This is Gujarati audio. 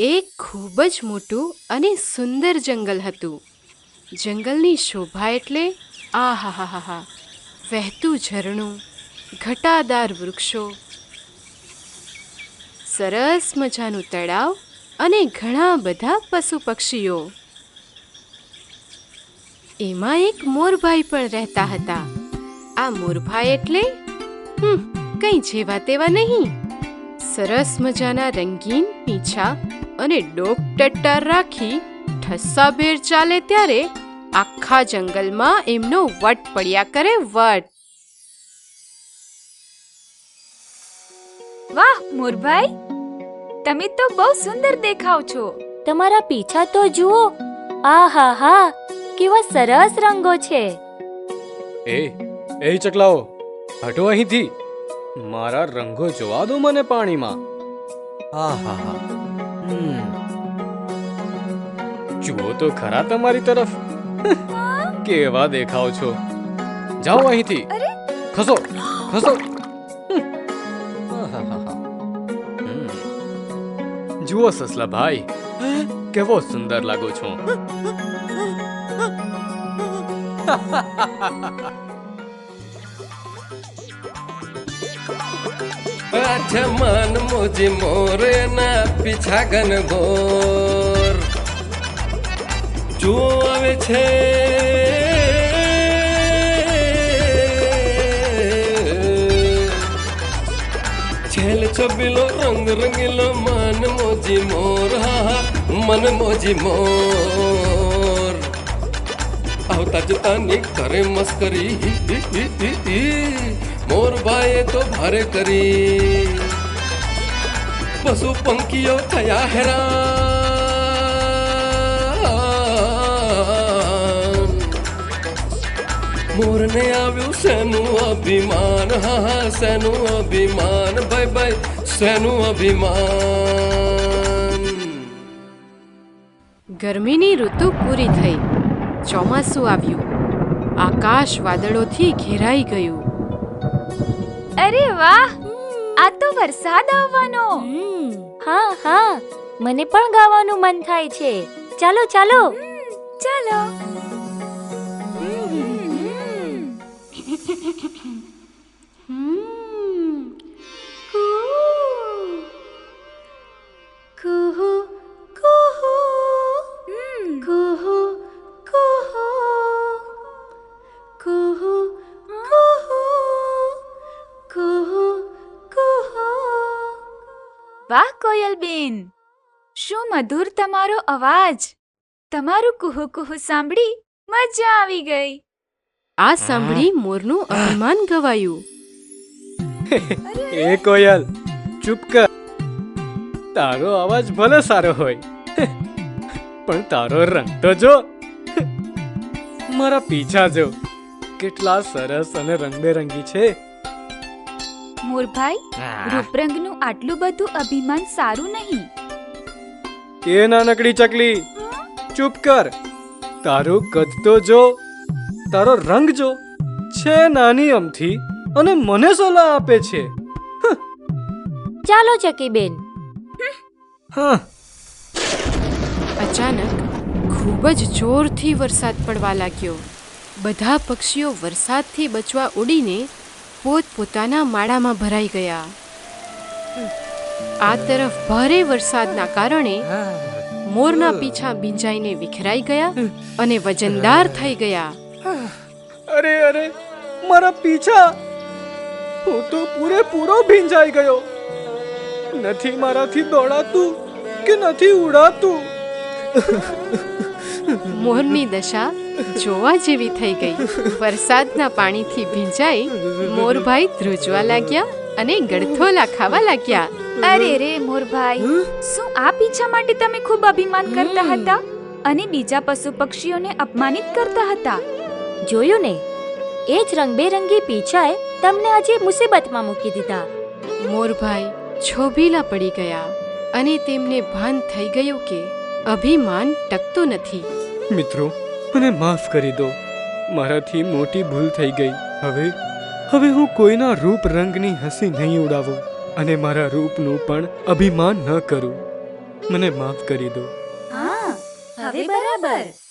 એક ખૂબ જ મોટું અને સુંદર જંગલ હતું. જંગલની શોભા એટલે આહાહાહા, વહેતું ઝરણું, ઘટાદાર વૃક્ષો, સરસ મજાનું તળાવ અને ઘણા બધા પશુ પક્ષીઓ. એમાં એક મોરભાઈ પણ રહેતા હતા. આ મોરભાઈ એટલે કંઈ જેવા તેવા નહીં. સરસ મજાના રંગીન પીંછા અને ડોક ટટ્ટાર રાખી ઠસ્સાભેર ચાલે ત્યારે આખા જંગલમાં એમનો વટ પડ્યા કરે વટ. વાહ મોરભાઈ, તમે તો બહુ સુંદર દેખાવ છો. તમારા પીછા તો જુઓ, આહાહા, કેવા સરસ રંગો છે. એ ચકલાઓ, હટો અહીંથી. મારા રંગો જોવા દો મને પાણીમાં. આહાહા, જુઓ તો ખરા તમારી તરફ. કેવા દેખાવ છો. જાઓ અહીંથી. ખસો ખસો. જુઓ સસલા ભાઈ, કેવો સુંદર લાગો છો. अच्छा मन मुझे मोरे ना पीछा गन गोर जो આવે છે છેલ છબીલો રંગ રંગીલો મન મોજી મોર, હા મન મોજી મોર. આવતા જતાની કરે મસ્કરી, મોર ભાઈએ તો ભારે કરી. પશુ પંખીઓ થયા હેરાન. મોરને આવ્યું શેનું અભિમાન, હા શેનું અભિમાન, ભાઈ ભાઈ શેનું અભિમાન. ગરમીની ઋતુ પૂરી થઈ. ચોમાસું આવ્યું. આકાશ વાદળોથી ઘેરાઈ ગયું. અરે વાહ, આ તો વરસાદ આવવાનો. હા હા, મને પણ ગાવાનું મન થાય છે. ચાલો ચાલો. ચાલો. વાહ કોયલબેન, શું મધુર તમારો અવાજ. તમારું કુહુ કુહુ સાંભળી મજા આવી ગઈ. આ સાંભળી મોરનું અભિમાન ગવાયું. એ કોયલ, ચૂપ કર. તારો અવાજ ભલે સારો હોય, પણ તારો રંગ તો જો. મારા પીછા જો, કેટલા સરસ અને રંગબેરંગી છે. મોરભાઈ, રૂપરંગનું આટલું બધું અભિમાન સારું નહીં. એ નાનકડી ચકલી, ચૂપ કર. તારું કદ તો જો, તારો રંગ જો. છે નાની અમથી અને મને સલાહ આપે છે. ચાલો ચકીબેન. હા. અચાનક ખૂબ જ જોરથી વરસાદ પડવા લાગ્યો. બધા પક્ષીઓ વરસાદથી બચવા ઉડીને પોતપોતાના માળામાં ભરાઈ ગયા. આ તરફ ભારે વરસાદના કારણે મોરના પીછા ભીંજાઈને વિખરાઈ ગયા અને વજનદાર થઈ ગયા. અરે અરે, મારા પીછા. હું તો પૂરેપૂરો ભીંજાઈ ગયો. નથી મારાથી દોડાતું કે નથી ઉડાતું. મોરની દશા જોવા જેવી થઈ ગઈ. વરસાદના પાણીથી ભીંજાઈ મોરભાઈ ધ્રુજવા લાગ્યા અને ગળથોલા ખાવા લાગ્યા. અરે રે મોરભાઈ, શું આ પીછા માટે તમે ખૂબ અભિમાન કરતા હતા અને બીજા પશુ પક્ષીઓને અપમાનિત કરતા હતા? જોયું ને, એ જ રંગબેરંગી પીછાએ તમને આજે મુસીબતમાં મૂકી દીધા. મોરભાઈ છોભીલા પડી ગયા અને તેમને ભાન થઈ ગયું કે અભિમાન ટકતું નથી. મિત્રો, મને માફ કરી દો. મારાથી મોટી ભૂલ થઈ ગઈ. હવે હું કોઈના રૂપ રંગની હસી નહીં ઉડાવું અને મારા રૂપનું પણ અભિમાન ન કરું. મને માફ કરી દો. હા હવે બરાબર.